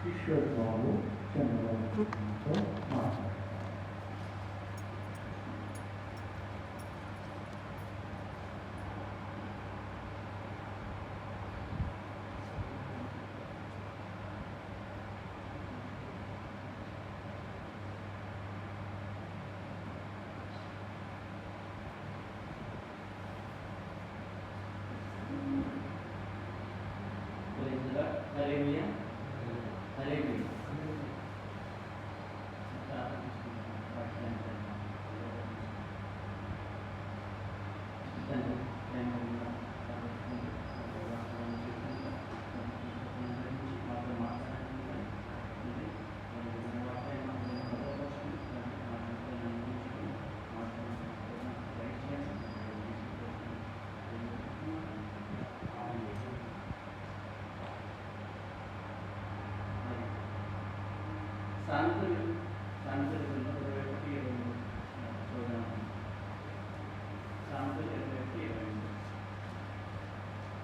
కిషోర్ బాబు చంద్రబాబుతో మాట్లాడారు. Hallelujah. Hallelujah.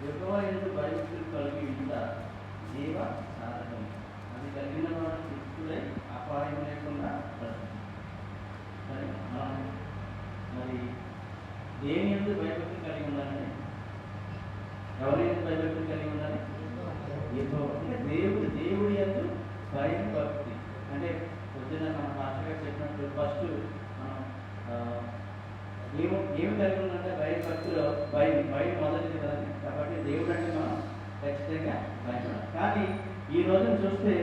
యెహోవా యందు భయభక్తులు కలిగి ఉంట జీవ సాధకం. అది కలిగిన వాడు తృప్తుడై అపాయం లేకుండా మరి దేని యందు భయభక్తులు కలిగి ఉండాలంటే ఎవరి యందు భయభక్తులు కలిగి ఉండాలి? యెహోవా అంటే దేవుడి యందు భయభక్తి. అంటే పొద్దున్న మన పాస్టర్ గారు చెప్పినట్టు ఫస్ట్ మనం ఏమి కలిగి ఉందంటే భయభక్తులు భయం మొదటిది కదండి. కాబట్టి దేవుడు అంటే మనం ఖచ్చితంగా భయపడాలి. కానీ ఈ రోజున చూస్తే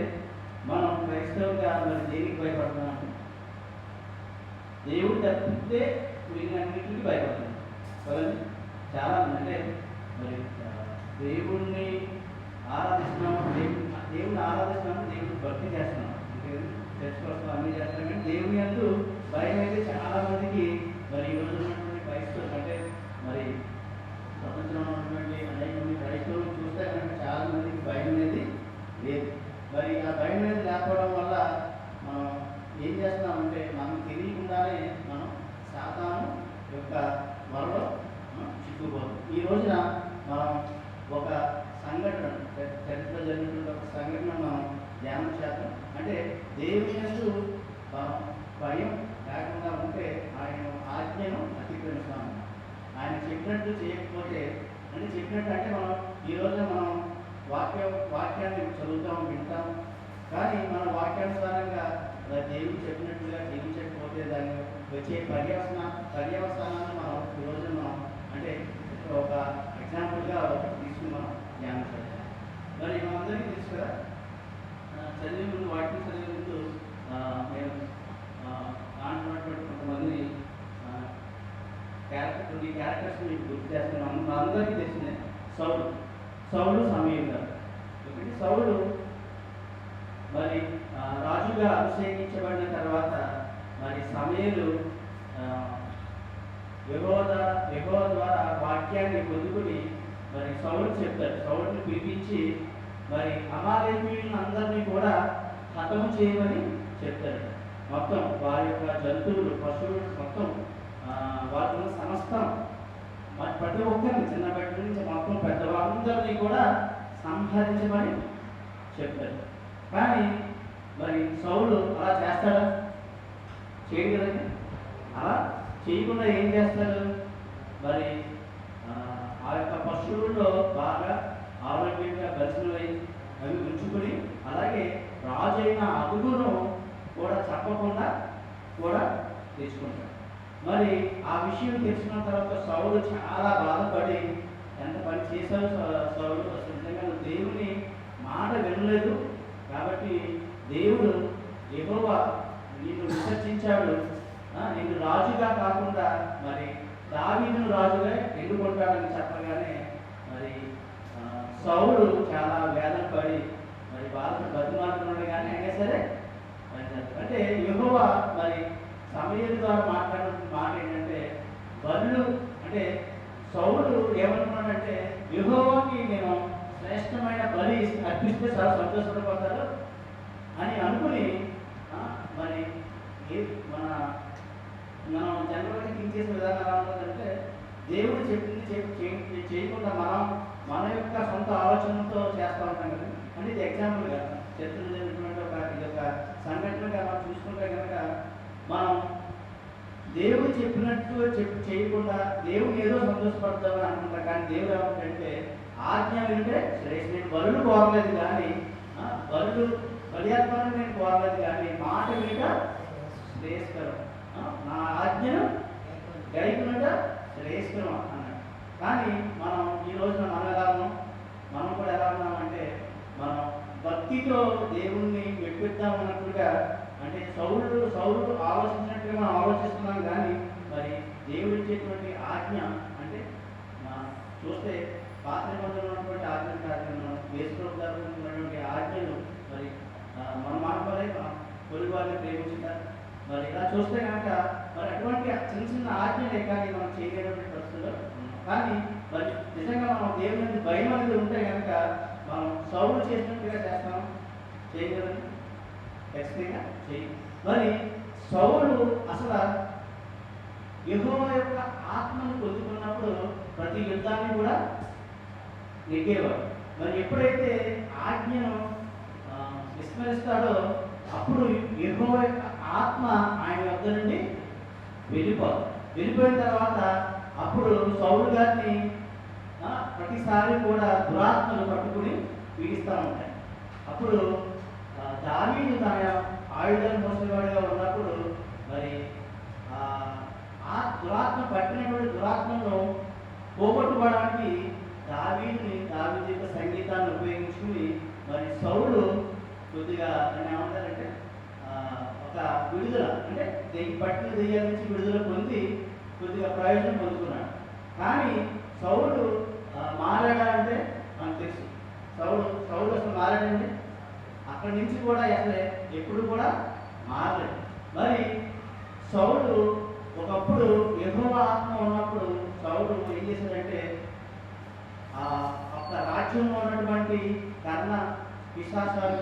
మనం క్రైస్తవులుగా మరి దేనికి భయపడుతున్నాం? దేవుడు తప్పితే మిగిలినన్నింటికి భయపడుతున్నాం కదండి. చాలా అంటే మరి దేవుణ్ణి ఆరాధిస్తున్నాము, దేవుడిని ఆరాధిస్తున్నాము, దేవుడిని భక్తి చేస్తున్నాం, చర్చకొస్తాం, అన్నీ చేస్తాం. కానీ దేవుని యందు భయం అయితే చాలా మందికి మరి ఈ రోజు ఉన్నటువంటి క్రైస్తవులు అంటే మరి ప్రపంచంలో ఉన్నటువంటి అనేక మంది క్రైస్తవులు చూస్తే కనుక చాలా మందికి భయం అనేది లేదు. మరి ఆ భయం అనేది లేకపోవడం వల్ల మనం ఏం చేస్తున్నామంటే మనం తెలియకుండానే మనం సాతాను యొక్క వరలో చిక్కుపోతాం. ఈ రోజున మనం ఒక సంఘటన చరిత్రలో జరిగినటువంటి ఒక సంఘటన మనం ధ్యానం చేద్దాం. అంటే దేవుని యందు భయం లేకుండా ఉంటే ఆయన ఆజ్ఞను అతిక్రమిస్తాము. ఆయన చెప్పినట్టు చేయకపోతే అంటే చెప్పినట్టు అంటే మనం ఈ రోజున మనం వాక్యాన్ని చదువుతాం, వింటాం. కానీ మన వాక్యానుసారంగా దేవుడు చెప్పినట్టుగా జీవించకపోతే దాన్ని వచ్చే పర్యవసానాన్ని మనం ఈ రోజున మనం అంటే ఒక ఎగ్జాంపుల్గా తీసుకుని మనం ధ్యానం చేద్దాం. మరి మనందరికీ తెలుసు కదా, చదివే ముందు వాక్యం చదివే ముందు నేను ఆడుతున్నటువంటి కొంతమందిని క్యారెక్టర్స్ మీకు గుర్తు చేస్తున్నాను. అందరికీ తెలిసిందే సౌలు సమయం గారు. ఎందుకంటే సౌలు మరి రాజుగా అభిషేకించబడిన తర్వాత మరి సమయలు యెహోవా ద్వారా వాక్యాన్ని పొందుకుని మరి సౌలు చెప్తాడు. సౌలుని పిలిపించి మరి అమాలేకీయులను అందరినీ కూడా హతము చేయమని చెప్తాడు. మొత్తం వారి యొక్క జంతువులు, పశువులు, మొత్తం వాటి ఉన్న సమస్తం మరి ప్రతి ఒక్కరిని చిన్న బిడ్డ నుంచి మొత్తం పెద్దవాళ్ళందరినీ కూడా సంహరించమని చెప్పారు. కానీ మరి సౌలు అలా చేస్తాడా? చేయడు కదండి. అలా చేయకుండా ఏం చేస్తారు? మరి ఆ యొక్క పశువుల్లో బాగా ఆరోగ్యంగా దర్శనమై అవి ఉంచుకొని అలాగే రాజైన అదుగును కూడా చెప్పకుండా కూడా తీసుకుంటాడు. మరి ఆ విషయం తెలిసిన తర్వాత సౌలు చాలా బాధపడి ఎంత పని చేశావు సౌలు, అసలు నిజంగా నువ్వు దేవుని మాట వినలేదు కాబట్టి దేవుడు యెహోవా నిన్ను విసర్జించాడు, నిన్ను రాజుగా కాకుండా మరి దావీదును రాజుగా ఎన్నుకుంటాడని చెప్పగానే మరి సౌలు చాలా వేదన పడి మరి బతిమాలుతున్నాడు. కానీ అయినా సరే అంటే యెహోవా మరి సమయల ద్వారా మాట్లాడిన మాట ఏంటంటే బలులు అంటే సౌలు ఏమనుకున్నాడంటే యెహోవాకి నేను శ్రేష్టమైన బలి అర్పిస్తే చాలా సంతోషపడిపోతారు అని అనుకుని మరి మనం జనరల్గా థింక్ చేసే విధానం ఎలా ఉంటుందంటే దేవుడు చెప్పింది చేయకుండా మనం మన యొక్క సొంత ఆలోచనతో చేస్తూ ఉంటాం కదా. అంటే ఇది ఎగ్జాంపుల్గా చరిత్రలో జరిగినటువంటి ఇది ఒక సంఘటనగా మనం చూసుకుంటే కనుక మనం దేవుడు చెప్పినట్టు చేయకుండా దేవుడు ఏదో సంతోషపడతామని అనుకుంటా. కానీ దేవుడు ఏమంటే ఆజ్ఞ వింటే శ్రేష్ఠ. నేను బలులు కోరలేదు కానీ బలియాత్మను నేను కోరలేదు కానీ మాట వినక శ్రేయస్కరం, నా ఆజ్ఞను గైకునట శ్రేయస్కరం అన్నాడు. కానీ మనం ఈ రోజున మనం కూడా ఎలా ఉన్నామంటే మనం భక్తితో దేవుణ్ణి మెప్పిద్దామన్నట్టుగా, అంటే సౌలు ఆలోచించినట్టుగా మనం ఆలోచిస్తున్నాం. కానీ మరి దేవుడు ఇచ్చేటువంటి ఆజ్ఞ అంటే చూస్తే పాత నిబంధనలో ఉన్నటువంటి ఆజ్ఞలు కాదు, మనం వేసుకున్నటువంటి ఆజ్ఞలు మరి మన మానవాళ్ళే పొరుగు వారిని ప్రేమించుతారు. మరి ఇలా చూస్తే కనుక మరి అటువంటి చిన్న చిన్న ఆజ్ఞలే కానీ మనం చేయలేనటువంటి పరిస్థితుల్లో ఉన్నాం. కానీ మరి నిజంగా మనం దేవుని మీద భయం అనేది ఉంటే కనుక మనం సౌలు చేసినట్టుగా చేస్తాం, చేయగలని ఖచ్చితంగా చేయి. మరి సౌలు అసలు యెహోవా యొక్క ఆత్మను పొందుకున్నప్పుడు ప్రతి యుద్ధాన్ని కూడా నెగ్గేవాడు. మరి ఎప్పుడైతే ఆజ్ఞను విస్మరిస్తాడో అప్పుడు యెహోవా యొక్క ఆత్మ ఆయన వద్ద నుండి వెళ్ళిపోయిన తర్వాత అప్పుడు సౌలు గారిని ప్రతిసారి కూడా దురాత్మలు పట్టుకుని పీడిస్తూ ఉంటాయి. అప్పుడు దావీదు తన ఆయుధాలు మోసేవాడిగా ఉన్నప్పుడు మరి ఆ దురాత్మ పట్టినటువంటి దురాత్మను పోగొట్టుకోవడానికి దావీదు యొక్క సంగీతాన్ని ఉపయోగించుకుని మరి సౌలు కొద్దిగా దాన్ని ఏమంటారంటే ఒక విడుదల, అంటే పట్టిన దెయ్యాల నుంచి విడుదల పొంది కొద్దిగా ప్రయోజనం పొందుకున్నాడు. కానీ సౌలు మారాడా అంటే మనకు తెలుసు. సౌలు అసలు మారాడండి, అక్కడి నుంచి కూడా అసలే ఎప్పుడు కూడా మారలేదు. మరి సౌలు ఒకప్పుడు యెహోవా ఆత్మ ఉన్నప్పుడు సౌలు ఏం చేశాడంటే అక్కడ రాజ్యంలో ఉన్నటువంటి కన్న పిశాచాలు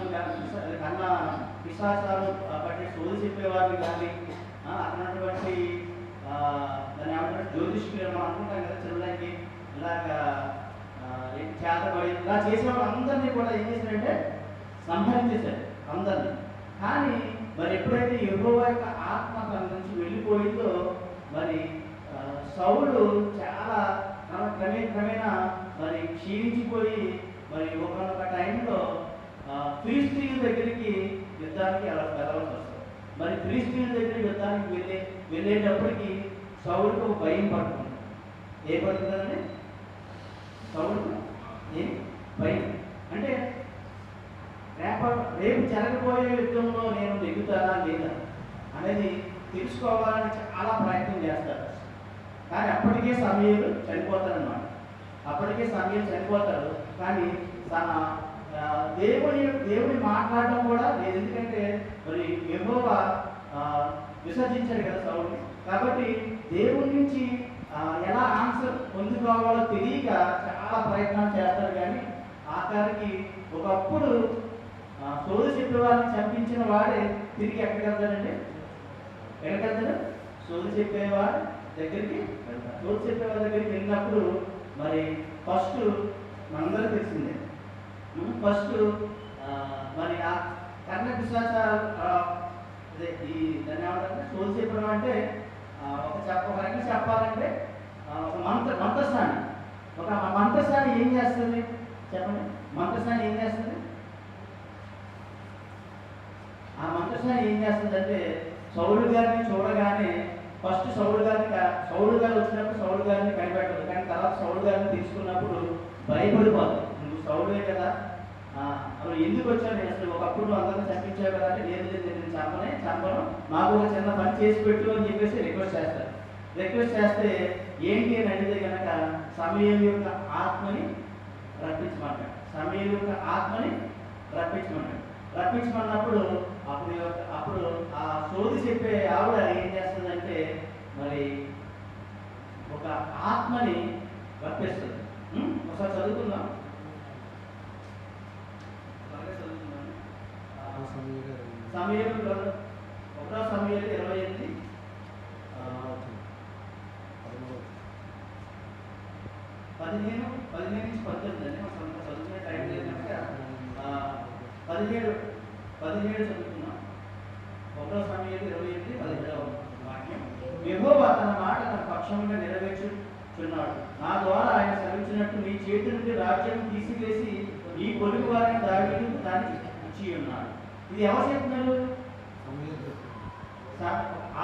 బట్టి సోది చెప్పేవారిని కానీ అక్కడటువంటి దాన్ని ఏమంటారు జ్యోతిష్కులు మనం అనుకుంటాం కదా, చిన్నకి ఇలాగా చేతబడి ఇలా చేసిన వాళ్ళందరినీ కూడా ఏం చేశారంటే సంహరించేశారు అందరినీ. కానీ మరి ఎప్పుడైతే యెహోవా యొక్క ఆత్మ తన నుంచి వెళ్ళిపోయిందో మరి సౌలు చాలా క్రమేణా మరి క్షీణించిపోయి మరి ఒకనొక టైంలో ఫిలిష్తీయుల దగ్గరికి యుద్ధానికి వెళ్ళవలసి వస్తుంది. మరి ఫిలిష్తీయుల దగ్గరికి యుద్ధానికి వెళ్ళేటప్పటికి సౌలుకు ఒక భయం పడుతుంది. ఏ పడుతుందండి సౌలుకు? ఏం భయం అంటే రేపు జరగబోయే యుద్ధంలో నేను నెగ్గుతానా లేదా అనేది తెలుసుకోవాలని చాలా ప్రయత్నం చేస్తారు. కానీ అప్పటికే సమీయులు చనిపోతారన్నమాట. కానీ దేవుని మాట్లాడడం కూడా లేదు. ఎందుకంటే మరి యెహోవా విసర్జించాడు కదా సౌలుని. కాబట్టి దేవుడి నుంచి ఎలా ఆన్సర్ పొందుకోవాలో తెలియక చాలా ప్రయత్నం చేస్తారు. కానీ ఆఖరికి ఒకప్పుడు సోది చెప్పేవారిని చంపించిన వాడే తిరిగి ఎక్కడికి వెళ్తాడండి? సోది చెప్పేవాడి దగ్గరికి వెళ్తాడు. సోది చెప్పేవారి దగ్గరికి వెళ్ళినప్పుడు మరి ఫస్ట్ మనందరూ తెలిసిందే, మరి ఆ కర్ణ పిశాచాలు అదే ఈ దాన్ని ఏమంటారంటే సోది చెప్పడం అంటే ఒక రకంగా చెప్పాలంటే ఒక మంత్రసాని ఏం చేస్తుంది చెప్పండి? మంత్రసాని ఏం చేస్తుంది? ఆ మంత్రసాని ఏం చేస్తుందంటే సౌలు గారిని చూడగానే ఫస్ట్ సౌలు గారు వచ్చినప్పుడు సౌలు గారిని కనిపెట్టదు. కానీ తర్వాత సౌలు గారిని తీసుకున్నప్పుడు భయపడిపోతుంది. నువ్వు సౌలువే కదా, అసలు ఎందుకు వచ్చాను అసలు ఒకప్పుడు అందరినీ చంపించావు కదా అంటే నేను చంపను, నాకు ఒక చిన్న పని చేసి పెట్టు అని చెప్పేసి రిక్వెస్ట్ చేస్తే ఏంటి అని అడిగితే కనుక సమూయేలు యొక్క ఆత్మని రప్పించమన్నప్పుడు అప్పుడు ఆ సోది చెప్పే ఆవిడ ఏం చేస్తుందంటే మరి ఒక ఆత్మని రప్పిస్తుంది. ఒకసారి చదువుకుందాం. సమూయేలు 1 సమూయేలు 28 15 నుంచి 18 అండి. మనం చదువుకునే టైం లేదు కనుక 15 17 చదువుతున్నాం. 1 సమూయేలు 28:17 వాక్యం. యెహోవా తన మాట తన పక్షంగా నెరవేర్చుచున్నాడు. నా ద్వారా ఆయన సెలవిచ్చినట్టు నీ చేతి నుండి రాజ్యం తీసివేసి ఈ పొరుగు వారిని దావీదుకు దాన్ని ఇచ్చి ఉన్నాడు. ఇది ఎవరు చెప్తున్నారు?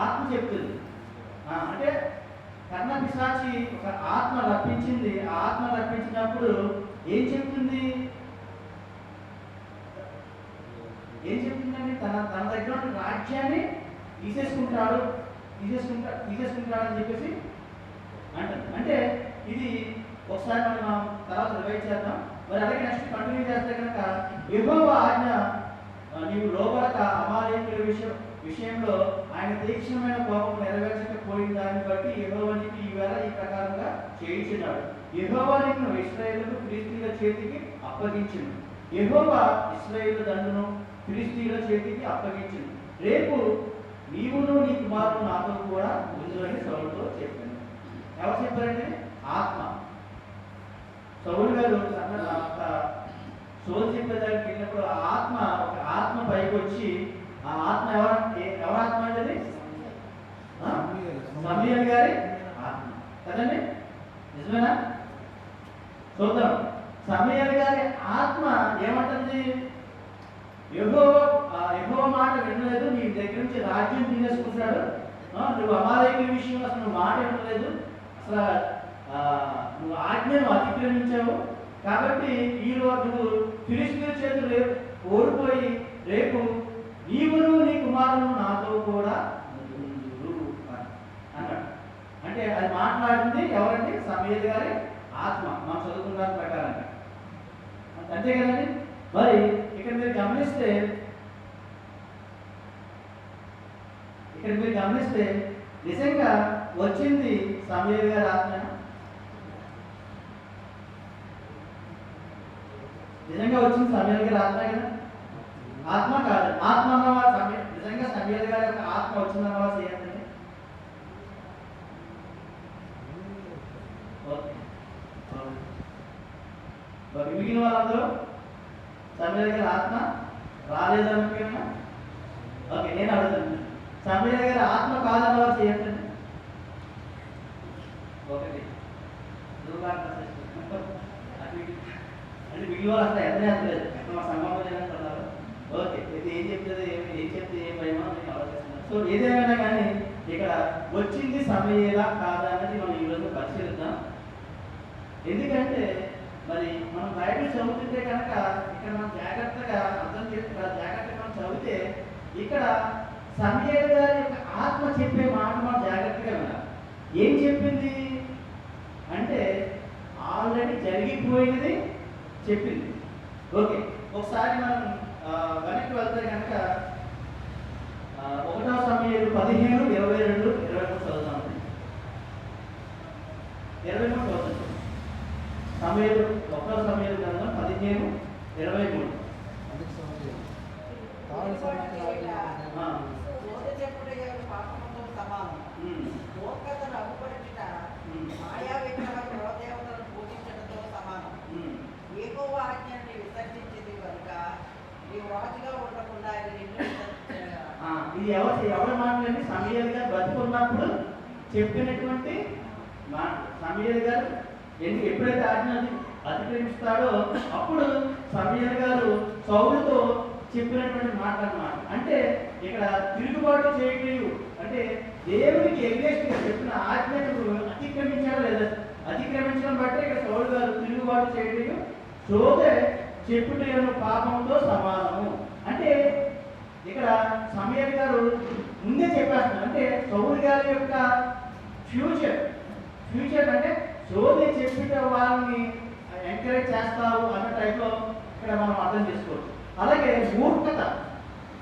ఆత్మ చెప్తుంది. అంటే కర్ణ పిశాచి ఒక ఆత్మ రప్పించింది. ఆ ఆత్మ రప్పించినప్పుడు ఏం చెప్తుంది? తన దగ్గర ఉన్న రాజ్యాన్ని తీసేసుకుంటాడని చెప్పేసి అంటుంది. అంటే ఇది ఒకసారి మనం తర్వాత రివైజ్ చేద్దాం. మరి అలాగే నెక్స్ట్ కంటిన్యూ చేస్తే కనుక యెహోవా ఆజ్ఞ నీవు లోబడక అమాలేకుల విషయంలో ఆయన తీక్షణమైన కోపం నెరవేర్చకపోయిన దాన్ని బట్టి యెహోవా నీకు ఈవేళ ఈ ప్రకారంగా చేయించున్నాడు. యెహోవా నీకు ఇశ్రాయేలును ఫిలిష్తీయుల చేతికి అప్పగించును. యెహోవా ఇశ్రాయేలు దండును ఫిలిష్తీయుల చేతికి అప్పగించును. రేపు నీవును నీ కుమారుడు నాతో కూడా ఉందని సౌలుతో చెప్పాను. ఎవరు చెప్పారంటే ఆత్మ. సౌలు గారు సోలు చెప్పేదానికి వెళ్ళినప్పుడు ఒక ఆత్మ పైకి వచ్చి ఆ ఆత్మ ఎవరి ఆత్మ అంటే సమూయేలు గారి ఆత్మ కదండి, నిజమేనా? చూద్దాం. సమూయేలు గారి ఆత్మ ఏమంటుంది? యెహోవా మాట వినలేదు, నీ దగ్గర నుంచి రాజ్యం తీసేసుకుంటాడు, నువ్వు అమాలేకుల విషయంలో అసలు నువ్వు మాట వినలేదు, అసలు నువ్వు ఆజ్ఞను అతిక్రమించావు, కాబట్టి ఈరోజు నువ్వు ఫిలిష్తీయుల చేతులు ఓడిపోయి రేపు నీవును నీ కుమారుడు నాతో కూడా అన్నాడు. అంటే అది మాట్లాడింది ఎవరండి? సమూయేలు గారి ఆత్మ. మనం చదువుకున్న దాని ప్రకారంగా అంతే కదండి. మరి ఇక్కడ మీరు గమనిస్తే నిజంగా వచ్చింది సమూయేలు గారి ఆత్మ. నిజంగా వచ్చింది సమూయేలు గారి ఆత్మ కదా? ఆత్మ కాదు. ఆత్మ అన్నవాడు నిజంగా సమూయేలు గారి యొక్క ఆత్మ వచ్చిందన్నవాడు చేయండి. మిగిలిన వాళ్ళందరూ సమూయేలు గారి ఆత్మ రాలేదనుకున్నా. ఓకే, నేను అడుగుతాను. సమూయేలు గారి ఆత్మ కాదన్నవాడు చేయండి. ఒకటి అంటే మిగిలిన వాళ్ళు అసలు ఎత్తలేదు, ఎక్కడ మా సంబంధం లేదంటున్నారు. ఓకే, ఇది ఏం చెప్తుంది, ఏం చెప్తే ఏం భయమో నేను ఆలోచిస్తున్నాను. సో ఏదేమైనా కానీ ఇక్కడ వచ్చింది సమూయేలా కాదా అనేది మనం ఈరోజు పరిశీలిద్దాం. ఎందుకంటే మరి మనం బైబిల్ చదువుతుంటే కనుక ఇక్కడ మనం జాగ్రత్తగా అర్థం చేసుకుంటా, జాగ్రత్తగా మనం చదివితే ఇక్కడ సమూయేలు గారి యొక్క ఆత్మ చెప్పే మాట మనం జాగ్రత్తగా వినాలి. ఏం చెప్పింది అంటే ఆల్రెడీ జరిగిపోయినది చెప్పింది. ఓకే, ఒకసారి మనం వెనక్కి వెళ్తే కనుక 1 సమూయేలు 15:22-23 చదువుతాం. 23 చదువుతాం. సమూయేలు 1 సమూయేలు గ్రంథం 15:23. ఇది ఎవరి మాటలండి? సమూయేలు గారు బతుకున్నప్పుడు చెప్పినటువంటి మాట. సమూయేలు గారు ఎప్పుడైతే ఆజ్ఞని అతిక్రమిస్తాడో అప్పుడు సమూయేలు గారు సౌలుతో చెప్పినటువంటి మాట అన్నమాట. అంటే ఇక్కడ తిరుగుబాటు చేయలేదు, అంటే దేవునికి ఎగ్నెస్ట్గా చెప్పిన ఆజ్ఞను అతిక్రమించాడో లేదా, అతిక్రమించడం బట్టే ఇక్కడ సౌలు గారు తిరుగుబాటు చేయలేదు, సోదే చెప్పుటను పాపంతో సమానము. అంటే ఇక్కడ సమూయేలు గారు ముందే చెప్పేస్తున్నారు. అంటే సౌలు గారి యొక్క ఫ్యూచర్ అంటే సోదే చెప్పిన వాళ్ళని ఎంకరేజ్ చేస్తావు అన్న టైప్లో ఇక్కడ మనం అర్థం చేసుకోవచ్చు. అలాగే మూర్ఖత,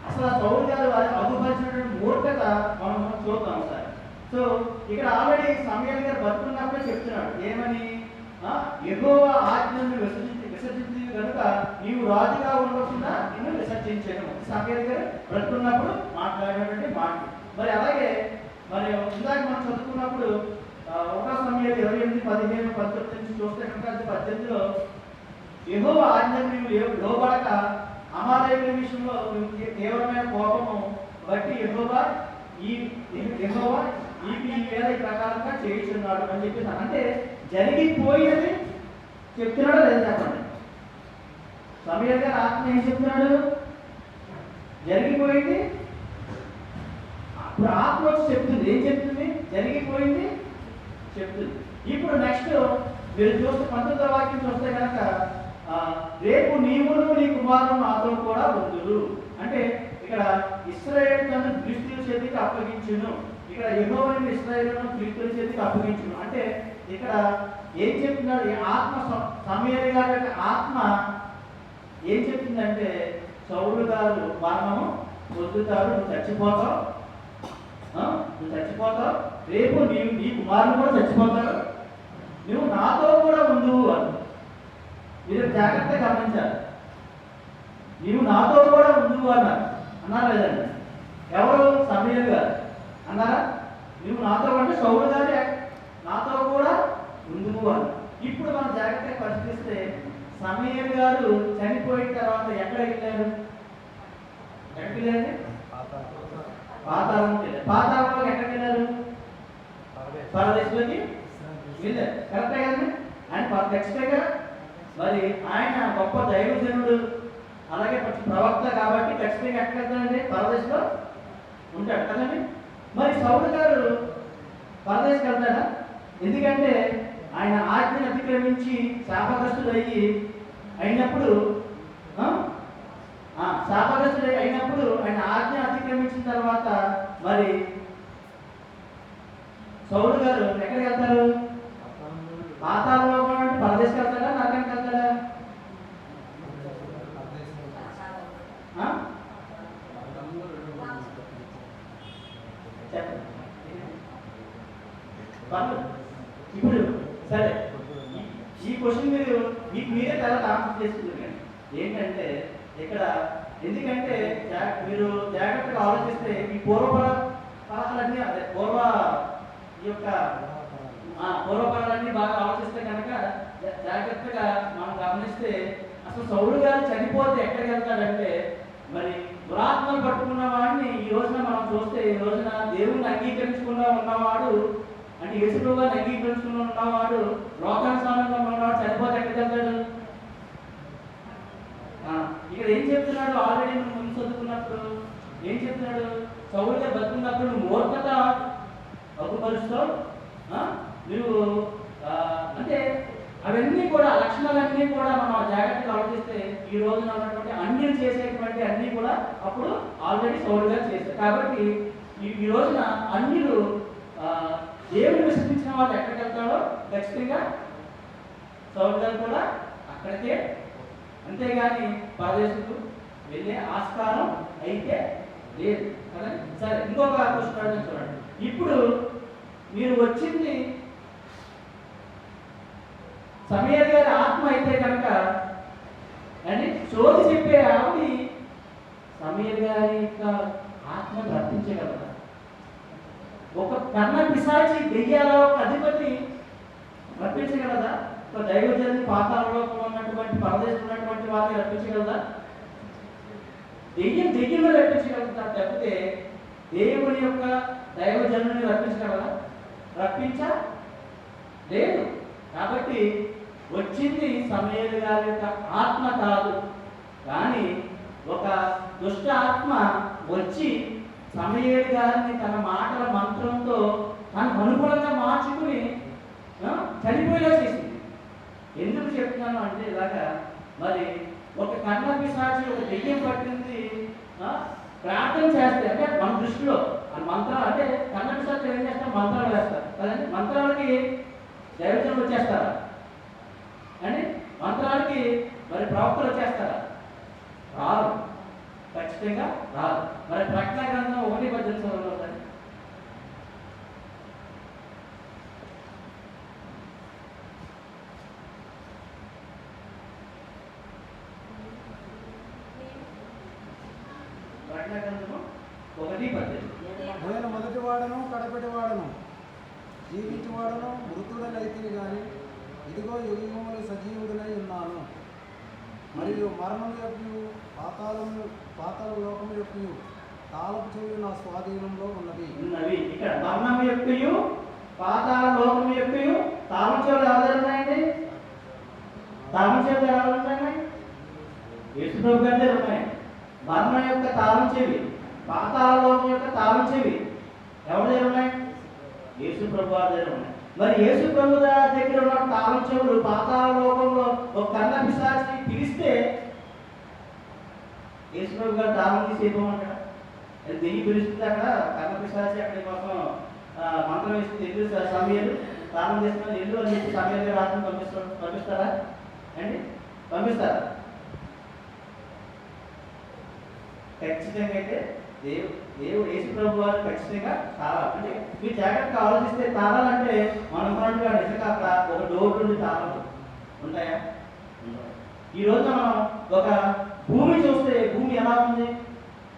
అసలు సౌలు గారు అగుపరిచినటువంటి మూర్ఖత మనం చూద్దాం ఒకసారి. సో ఇక్కడ ఆల్రెడీ సమూయేలు గారు బతుకున్నప్పుడే చెప్తున్నాడు ఏమని? యెహోవా ఆజ్ఞను విసర్జించి కనుక నీవు రాజుగా ఉండకుండా నిన్ను విసర్జించాను. సమూయేలు గారు బ్రతుకున్నప్పుడు మాట్లాడినటువంటి మాట. మరి అలాగే మరి ఇందాక మనం చదువుకున్నప్పుడు 1 సమూయేలు 28:15-19 నుంచి చూస్తే కనుక 18లో యెహోవా ఆజ్ఞను నీవు లోబడక అమాలేకుల విషయంలో తీవ్రమైన కోపము బట్టి యెహోవా ఈ వేళ ఈ ప్రకారంగా చేయుచున్నాడు అని చెప్పేసి అంటే జరిగిపోయినది చెప్తున్నాడో లేదా చెప్పండి. సమూయేలు గారు ఆత్మ ఏం చెప్తున్నాడు? జరిగిపోయింది. ఇప్పుడు ఆత్మ వచ్చి చెప్తుంది. ఏం చెప్తుంది? జరిగిపోయింది చెప్తుంది. ఇప్పుడు నెక్స్ట్ మీరు చూస్తే 19వ వాక్యం చూస్తే కనుక రేపు నీవును నీ కుమారుడు నాతో కూడా ఉందురు అంటే ఇక్కడ ఇశ్రాయేలు తను ఫిలిష్తీయుల చేతికి అప్పగించును. ఇక్కడ యెహోవాను ఇశ్రాయేలును ఫిలిష్తీయుల చేతికి అప్పగించును అంటే ఇక్కడ ఏం చెప్తున్నాడు? ఆత్మ సమూయేలు గారి యొక్క ఆత్మ ఏం చెప్తుందంటే సౌలు గారు మరణము పొందుతారు, నువ్వు చచ్చిపోతావు, రేపు నీ కుమారుడు కూడా చచ్చిపోతాడు, నువ్వు నాతో కూడా ఉండు అని. మీరు జాగ్రత్తగా గమనించాలి. నీవు నాతో కూడా ఉండు అన్నారు లేదండి? ఎవరు? సమూయేలు గారు అన్నారా? నువ్వు నాతో అంటే సౌలు గారు నాతో కూడా ఉండు అని. ఇప్పుడు మనం జాగ్రత్తగా పరిశీలిస్తే సమూయేలు గారు చనిపోయిన తర్వాత ఎక్కడికి వెళ్ళారు? ఎక్కడికి వెళ్ళారండి? పాతాళంలోకి వెళ్ళారు. పాతాళంలోకి ఎక్కడికి వెళ్ళారు? పరదేశంలోకి వెళ్ళారు. కరెక్టే కదండి? ఆయన ఖచ్చితంగా మరి ఆయన గొప్ప దైవజనుడు, అలాగే కొంచెం ప్రవక్త కాబట్టి ఖచ్చితంగా ఎక్కడికి వెళ్తాడండి? పరదేశంలో ఉంటాడు కదండి. మరి సౌలు గారు పరదేశంకి వెళ్తాడా? ఎందుకంటే ఆయన ఆజ్ఞను అతిక్రమించి శాపగ్రస్తుడు అయినప్పుడు ఆయన ఆజ్ఞ అతిక్రమించిన తర్వాత మరి సౌలు గారు ఎక్కడికి వెళ్తారు? పాతాళంలో అంటే పరదేశంకి వెళ్తాడా? నరకానికి వెళ్తాడా? ఇప్పుడు సరే, ఈ క్వశ్చన్ మీకు మీరే తర్వాత ఆన్సర్ చేసుకుంటారు. ఏంటంటే ఇక్కడ ఎందుకంటే మీరు జాగ్రత్తగా ఆలోచిస్తే ఈ పూర్వపరాలన్నీ అదే పూర్వపరాలన్నీ బాగా ఆలోచిస్తే కనుక జాగ్రత్తగా మనం గమనిస్తే అసలు సౌలు గారు చనిపోతే ఎక్కడికి వెళ్తాడంటే మరి దురాత్మలు పట్టుకున్న వాడిని ఈ రోజున మనం చూస్తే ఈ రోజున దేవుణ్ణి అంగీకరించకుండా ఉన్నవాడు అంటే యేసుప్రభువుని అంగీకరించకుండా ఉన్నవాడు లోకానుసారంగా ఉన్నవాడు చనిపోతే ఎక్కడికి వెళ్తాడు? ఇక్కడ ఏం చెప్తున్నాడు? ఆల్రెడీ నువ్వు ముందు చదువుకున్నప్పుడు ఏం చెప్తున్నాడు? సౌలు గారు బతుకున్నప్పుడు నువ్వు మూర్ఖత అగ్గుపరుస్తావు, నువ్వు అంటే అవన్నీ కూడా లక్షణాలన్నీ కూడా మనం జాగ్రత్తగా ఆలోచిస్తే ఈ రోజున ఉన్నటువంటి అన్యులు చేసేటువంటి అన్నీ కూడా అప్పుడు ఆల్రెడీ సౌలు గారు చేశారు. కాబట్టి ఈ రోజున అన్యులు దేవుని విశ్వసించిన వాళ్ళు ఎక్కడికి వెళ్తాడో ఖచ్చితంగా సౌలు గారు కూడా అక్కడికే, అంతేగాని పరదేశకు వెళ్ళే ఆస్కారం అయితే లేదు కదా. సరే, ఇంకొక క్వశ్చన్ చూడండి. ఇప్పుడు మీరు వచ్చింది సమూయేలు గారి ఆత్మ అయితే కనుక అని సోది చెప్పే ఆవిడ సమూయేలు గారి యొక్క ఆత్మను రప్పించగలరా? ఒక కర్ణ పిశాచి దెయ్యాల అధిపతి రప్పించగలదా? ఒక దైవజనుని పాతాళంలో ఉన్నటువంటి పరదేశంలో ఉన్నటువంటి వారిని రప్పించగలదా? దెయ్యంలో రప్పించగలుగుతా తప్పితే దేవుని యొక్క దైవజనుని రప్పించగలదా? లేదు. కాబట్టి వచ్చింది సమూయేలు గారి యొక్క ఆత్మ కాదు, కానీ ఒక దుష్ట ఆత్మ వచ్చి సమూయేలు గారిని తన మాటల మంత్రంతో తనకు అనుకూలంగా మార్చుకుని చనిపోయేలా చేసింది. ఎందుకు చెప్తున్నాను అంటే ఇలాగా మరి ఒక కర్ణ పిశాచి ఒక దెయ్యం పట్టింది ప్రార్థన చేస్తే అంటే మన దృష్టిలో మంత్రాలు అంటే కర్ణ పిశాచి ఏం చేస్తారు? మంత్రాలు వేస్తారు కదండి. మంత్రాలకి దైవజనులు వచ్చేస్తారా అని? మంత్రాలకి మరి ప్రవక్తలు వచ్చేస్తారా? రాదు, ఖచ్చితంగా రాదు. మరి ప్రకటన గ్రంథం 1:18 నేను మొదటివాడను కడపటివాడను, జీవించువాడను మృతుడనైతిని గాని ఇదిగో యుగములు సజీవుడనై ఉన్నాను. మరియు మరియు మరణం యొక్కయు పాతాళ లోకము యొక్కయు తాళపు చెవి నా స్వాధీనంలో ఉన్నది. ఇక్కడ మరణం యొక్కయు పాతాళ లోకము యొక్కయు తాళం చెవులు ఎవరు ఉన్నాయండి? తాళం చెవులు ఎవరు ఉన్నాయి? యేసు ప్రభు గారి దగ్గర ఉన్నాయి. మరణం యొక్క తాళం చెవి, పాతాళ లోకం యొక్క తాళం చెవి ఎవరి దగ్గర ఉన్నాయి? యేసు ప్రభు వారి దగ్గర ఉన్నాయి. మరి యేసు ప్రభు దగ్గర ఉన్న తాళం చెవులు పాతాళ లోకంలో ఒక కన్న పిశాచిని పిలిస్తే యేసు ప్రభు గారు తాళం తీసి ఇవ్వమంటాడు. అది దెయ్యి పిలుస్తుంది, అక్కడ కన్న పిశాచి అక్కడి కోసం మంత్రం వేస్తుంది. ఎల్లు సమయాలు తాళం చేస్తున్నారు, ఎల్లు అని చెప్పి సమయాలు రాత్రి పంపిస్తారా అండి? పంపిస్తారా? ఖచ్చితంగా అయితే దేవుడు యేసు ప్రభు వారు ఖచ్చితంగా తాళాలు. అంటే మీరు జాగ్రత్తగా ఆలోచిస్తే తాళాలంటే మనం ఉన్నట్టుగా నిజంగా అక్కడ ఒక డోర్ నుండి తాళాలు ఉంటాయా? ఈ రోజు మనం ఒక భూమి చూస్తే భూమి ఎలా ఉంది?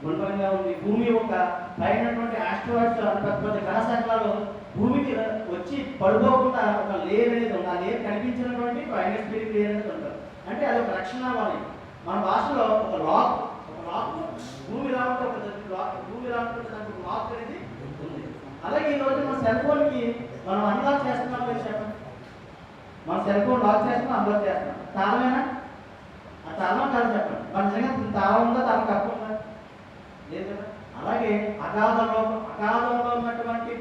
గుండ్రంగా ఉంది. భూమి ఒక పైనటువంటి ఆస్ట్రాయిడ్స్ పెద్ద పెద్ద కణశాఖలలో భూమికి వచ్చి పడిపోకుండా ఒక లేయర్ అనేది ఉంది. ఆ లేయర్ కనిపించినటువంటి అయోనోస్ఫియరిక్ లేయర్ అనేది ఉంటుంది. అంటే అది ఒక రక్షణ వలయం. మన భాషలో ఒక లాక్ భూమి రావడం భూమి రావడం దానికి లాక్ అనేది ఉంది. అలాగే ఈ రోజు మన సెల్ ఫోన్కి మనం అన్లాక్ చేస్తున్నాం కదా చెప్పండి. మన సెల్ ఫోన్ లాక్ చేస్తున్నాం, అన్లాక్ చేస్తున్నాం. తాళమేనా? ఆ తాళం కాదు చెప్పండి. మన నిజంగా తాళం ఉందా, తాళం కప్పు ఉందా? లేదు కదా. అలాగే అగాధంలో ఉన్నటువంటి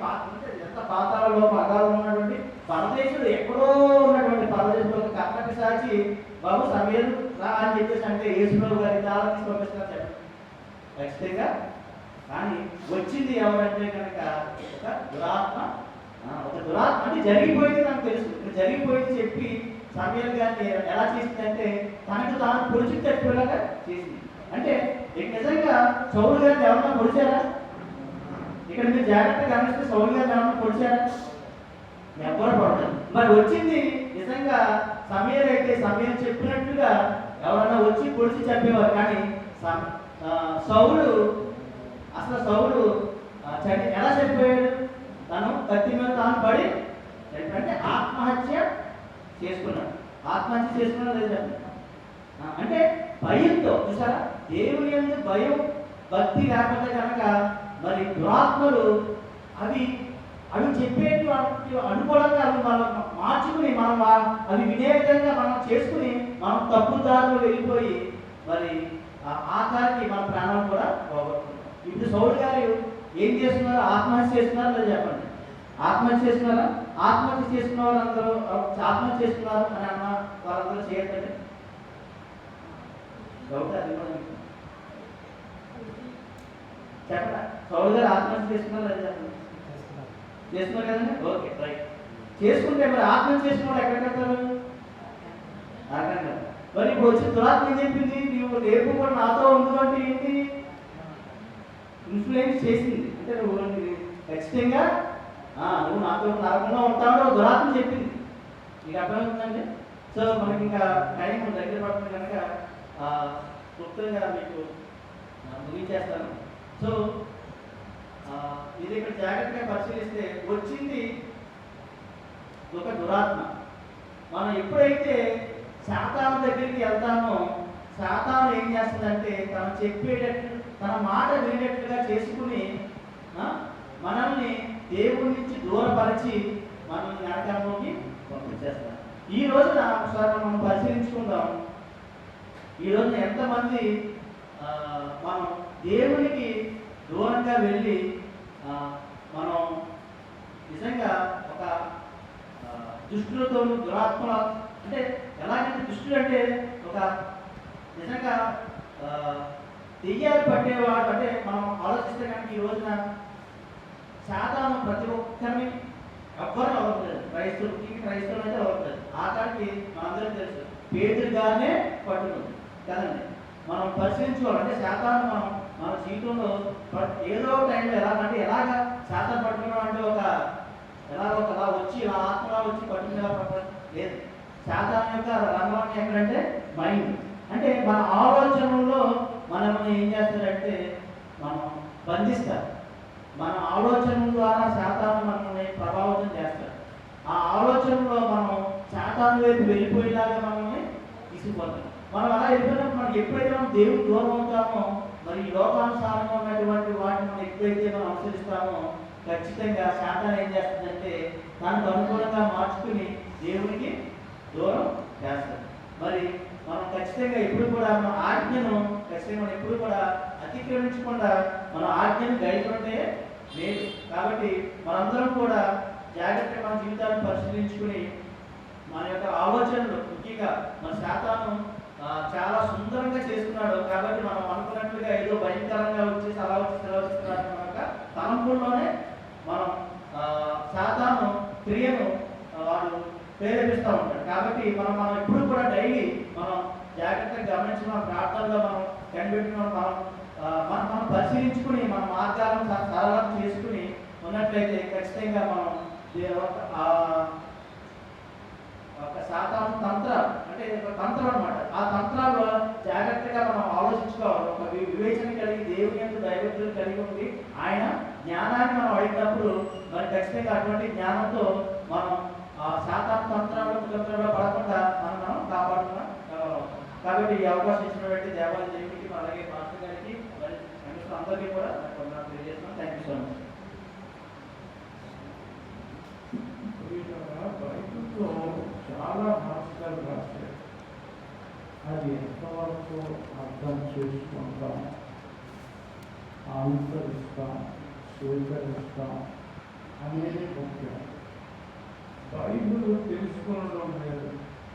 ఎంత పాతాల లోపం అగాధంలో ఉన్నటువంటి పరదేశుడు ఎక్కడో ఉన్నటువంటి పరదేశుడు కర్ణ పిశాచి బాబు సమయాలు రా అని చెప్పేసి అంటే యేసుప్రభు గారి తాళం తీసి పంపిస్తున్నారు చెప్పండి. ఖచ్చితంగా. కానీ వచ్చింది ఎవరంటే కనుక ఒక దురాత్మ. అంటే జరిగిపోయింది నాకు తెలుసు. జరిగిపోయింది చెప్పి సమయాలు గారిని ఎలా చేసిందంటే తనకు తాను పొడిచి తట్టులాగా చేసింది. అంటే నిజంగా సౌలు గారిని ఎవరన్నా పొడిచారా? ఇక్కడ మీరు జాగ్రత్తగా గమనిస్తే సౌలు గారిని ఎవరన్నా పొడిచారా? ఎవరు పడతారు. మరి వచ్చింది నిజంగా సమయాలు అయితే సమయం చెప్పినట్టుగా ఎవరన్నా వచ్చి పొడిచి చెప్పేవారు. కానీ సౌలు ఎలా చనిపోయాడు? తను కత్తి మీద తాను పడి అంటే ఆత్మహత్య చేసుకున్నాడు. ఆత్మహత్య చేసుకున్నాడు లేదా? అంటే భయంతో చూసారా? దేవుని యందు భయం భక్తి లేకపోతే కనుక మరి దురాత్మలు అవి చెప్పేటి అనుకూలంగా అవి మనం మార్చుకుని మనం అవి వినే విధంగా మనం చేసుకుని మనం తప్పుదారులు వెళ్ళిపోయి మరి ఆఖరికి మన ప్రాణాలు కూడా పోగొట్టుకుంటాం. ఇప్పుడు సౌలు గారు ఏం చేస్తున్నారు? ఆత్మహత్య చేస్తున్నారా లేదా చెప్పండి. ఆత్మహత్య చేస్తున్నారా? ఆత్మహత్య చేసుకున్న వాళ్ళందరూ ఆత్మహత్య చేస్తున్నారు అని అన్న వాళ్ళందరూ చేయొద్దండి. చెప్పండి. సౌలు గారు ఆత్మహత్య చేస్తున్నారు లేదా చెప్పండి. చేస్తున్నారు కదండి. Okay right. చేసుకుంటే మరి ఆత్మహత్య చేసుకున్న వాళ్ళు ఎక్కడ కడతారు? మరి ఇప్పుడు వచ్చి దురాత్మ ఏం చెప్పింది? నువ్వు రేపు కూడా నాతో ఉండు అంటే ఏంటి? ఇన్ఫ్లుయెన్స్ చేసింది. అంటే నువ్వు ఖచ్చితంగా నువ్వు నాతో నరకంగా ఉంటావు దురాత్మ చెప్పింది. మీకు అర్థమవుతుందండి. సో మనకి ఇంకా టైం దగ్గర పడుతుంది కనుక క్లుప్తంగా మీకు ముగించేస్తాను. సో ఇది ఇక్కడ జాగ్రత్తగా పరిశీలిస్తే వచ్చింది ఒక దురాత్మ. మనం ఎప్పుడైతే సాతాను దగ్గరికి వెళ్తామో సాతాను ఏం చేస్తుందంటే తను చెప్పేటట్టు తన మాట వినేటట్లుగా చేసుకుని మనల్ని దేవుడి నుంచి దూరపరిచి మనల్ని నరకంలోకి పంపించేస్తాం. ఈ రోజున ఒకసారి మనం పరిశీలించుకుందాం. ఈ రోజున ఎంతమంది మనం దేవునికి దూరంగా వెళ్ళి మనం నిజంగా ఒక దుష్టులతోనూ దురాత్మల అంటే ఎలాగంటే దుష్టులు అంటే ఒక నిజంగా దెయ్యాలు పట్టేవాడు. అంటే మనం ఆలోచిస్తే కనుక ఈ రోజున సాతాను ప్రతి ఒక్కరిని ఎవ్వరు అవ్వట్లేదు. క్రైస్తవులు అయితే అవ్వట్లేదు. ఆఖరికి మనందరం తెలుసు పేదలు గానే పట్టుకుంది కదండి. మనం పరిశీలించుకోవాలంటే శాతాన్ని మన జీవితంలో ఏదో టైంలో ఎలాగంటే ఎలాగా శాతం పట్టుకోవడం అంటే అలా వచ్చి ఇలా ఆత్మలా వచ్చి పట్టుకునే లేదు. శాతాన్ని యొక్క రంగం ఎక్కడంటే మైండ్. అంటే మన ఆలోచనలో మనల్ని ఏం చేస్తారంటే మనం బంధిస్తారు. మన ఆలోచన ద్వారా శాతాన్ని మనల్ని ప్రభావితం చేస్తారు. ఆ ఆలోచనలో మనం శాతాన్ని వైపు వెళ్ళిపోయేలాగా మనల్ని తీసుకుపోతాం. మనం అలా వెళ్ళిపోయినప్పుడు మనకి ఎప్పుడైతే మనం దేవుడు దూరం అవుతామో, మరి ఈ లోకానుసారంగా ఉన్నటువంటి వాటిని మనం ఎప్పుడైతే మనం అనుసరిస్తామో ఖచ్చితంగా శాతాన్ని ఏం చేస్తుందంటే దానికి అనుకూలంగా మార్చుకుని దేవునికి దూరం చేస్తుంది. మరి మనం ఖచ్చితంగా ఎప్పుడు కూడా మన ఆజ్ఞను ఖచ్చితంగా మనం ఎప్పుడు కూడా అతిక్రమించకుండా మన ఆజ్ఞను గైకుంటే లేదు. కాబట్టి మనందరం కూడా జాగ్రత్తగా మన జీవితాన్ని పరిశీలించుకుని మన యొక్క ఆలోచనలు ముఖ్యంగా మన శాతాను చాలా సుందరంగా చేసుకున్నాడు. కాబట్టి మనం అనుకున్నట్లుగా ఏదో భయంకరంగా వచ్చేసి అలా వచ్చేస్తున్నాడు కనుక తలంపుల్లోనే మనం శాతాను క్రియను వాడు ప్రేరేపిస్తూ ఉంటాడు. కాబట్టి మనం ఎప్పుడు కూడా డైలీ మనం జాగ్రత్తగా గమనించి మన ప్రార్థనలో మనం కనిపెట్టి మనం పరిశీలించుకుని మన మార్గాలను సరళం చేసుకుని ఉన్నట్లయితే ఖచ్చితంగా మనం ఒక శాతాను తంత్రం అంటే ఒక తంత్రం అనమాట. ఆ తంత్రాల్లో జాగ్రత్తగా మనం ఆలోచించుకోవాలి. ఒక వివేచన కలిగి దేవుని యొక్క దైవత్వం కలిగి ఉండి ఆయన జ్ఞానాన్ని మనం అడిగినప్పుడు మరి ఖచ్చితంగా అటువంటి జ్ఞానంతో మనం ఆ శాతాను తంత్రంలో పడకుండా మనం కాపాడుకున్నాం. కాబట్టి ఈ అవకాశం ఇచ్చినటువంటి దేవాలయ దేవునికి అలాగే మాస్టర్ గారికి మరి అందరికీ కూడా తెలియజేస్తున్నాం. Thank you so much. బైబిల్లో చాలా భాషలు రాశారు. అది ఎంతవరకు అర్థం చేసుకుంటాం, అనుసరిస్తాం, స్వీకరిస్తాం అనేది ముఖ్యం. బైబిల్ తెలుసుకోవడం లేదు,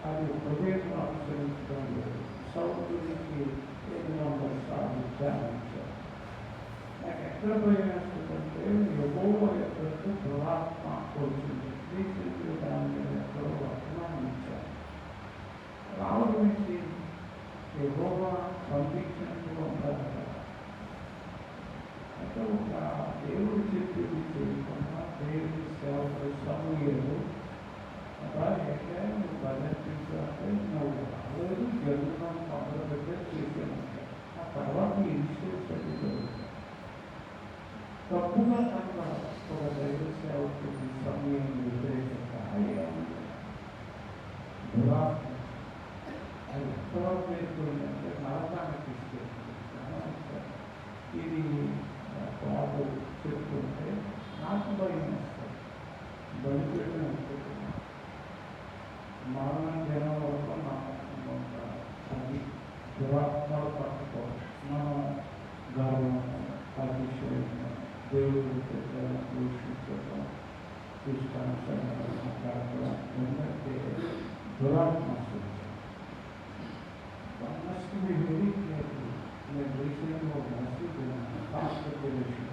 అది హృదయం అనుసరించడం లేదు. సౌతుడికి 800 సార్లు ధ్యానించారు. నాకు ఎక్కడ పోయినట్టుంటే యెహోవా ఎక్కడికి దురాత్మ వచ్చింది, తీసుకు దాని మీద ఎక్కడో వర్తమానం ఇచ్చారు. రావు నుంచి యెహోవా పంపించినట్టుగా ఉంటారు కదా. అంటే ఒక దేవుడు చెప్పింది చేయకుండా దేవుడి సేవకుడు సమూయేలు నువ్వు బలర్పించాలంటే నువ్వు రాలేదు జరుగుతున్నాను మొదలు పెట్టే చేసానంటే ఆ తర్వాత ఇన్స్టిట్యూట్ జరుగుతుంది. తప్పుగా కనుక ఒక దైవ సేవకుడి సమయం వ్యతిరేకంగా దురాత్మ అది ఎక్కడో పేరుకుందంటే నరకాన్ని తీసుకెళ్తుంది. ఇది బాబు చెప్తుంటే నాకు భయం వస్తుంది. బలిపెట్టిన మరణం జనం వరకు నాకు అది దురాత్మలు పట్టుకోవచ్చు. మనం గర్వం అతిశయం దేవుడి పెట్టడం దూషించడం ఇష్టానుసారంగా మాట్లాడడం ఎందుకంటే దురాత్మ must be very careful. The reason of mercy is consideration.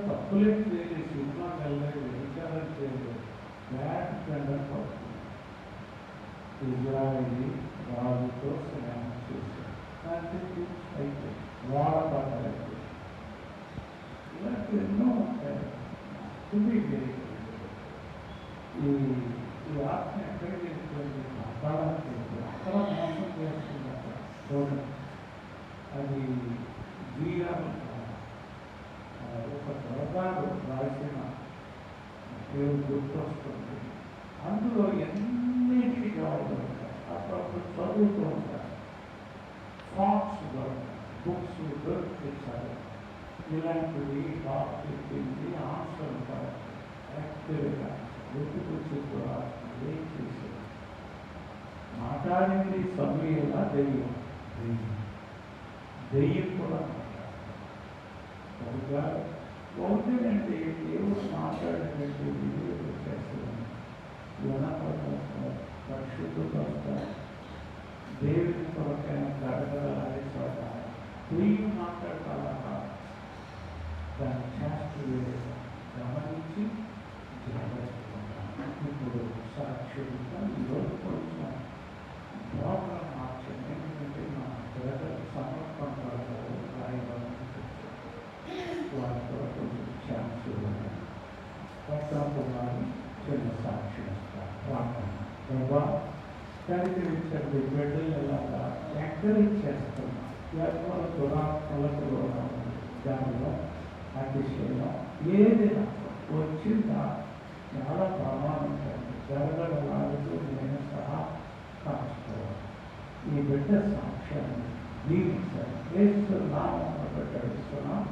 తప్పులేదు చేసి సినిమా వెళ్ళలేదు, విచారం చేయలేదు, బ్యాడ్ కండక్ట్ అవుతుంది. ఇజ్రాయిలీ రాజుతో స్నేహం చేశారు, దానికి అయితే వాడపడలేదు. ఇలాంటి ఎన్నో ఉంటాయి. ఈ ఆత్మ ఎక్కడికి వెళ్తుంది? మాట్లాడాలి, అక్కడ మోసం చేస్తుంది. అక్కడ చూడండి, అది జీరాలు ఒక దొరగారు రాసిన పేరు గుర్తొస్తుంది. అందులో ఎన్నిటికీ జవాబు అప్పుడప్పుడు చదువుతూ ఉంటారు. ఫాక్స్ బుక్స్ దొరికించారు. ఇలాంటివి డాక్ చెప్పింది ఆన్సర్ యాక్చువల్గా వెతుకొచ్చి కూడా ఏం చేశారు? మాట్లాడింది సమయంలో దెయ్యం కూడా కనుక ఒకటేనంటే దేవుడు మాట్లాడినట్టు వీడియోలు చేస్తాను. వినపడతారు, పరిశుద్ధత వస్తారు, దేవుని కొరకైన గడగడాలి చోట దెయ్యం మాట్లాడతారా దాన్ని చేస్తూ గమనించి ఇప్పుడు సాక్షులుగా ఈరోజు కొంచెం ప్రోగ్రాం మార్చండి. ఎందుకంటే మా పిల్లలు సమర్పణ రాయవాళ్ళని వారి కూడా కొంచెం ఛాన్స్ పట్టాలని చిన్న సాక్షి ఇస్తారు. ప్రార్థన ప్రభా కనికరించండి, బిడ్డలు ఎలాగా ఎంకరేజ్ చేస్తున్నా ఎవరో దురాత్మలకు దానిలో అతిశయం ఏదైనా వచ్చిందా చాలా ప్రమాదం జరగడలాగుతూ నేను సహా కాసుకోవాలి. ఈ బిడ్డ సాక్ష్యాన్ని దీవించాలి. క్రీస్తు నామమున బిడ్డ ఇస్తున్నాం.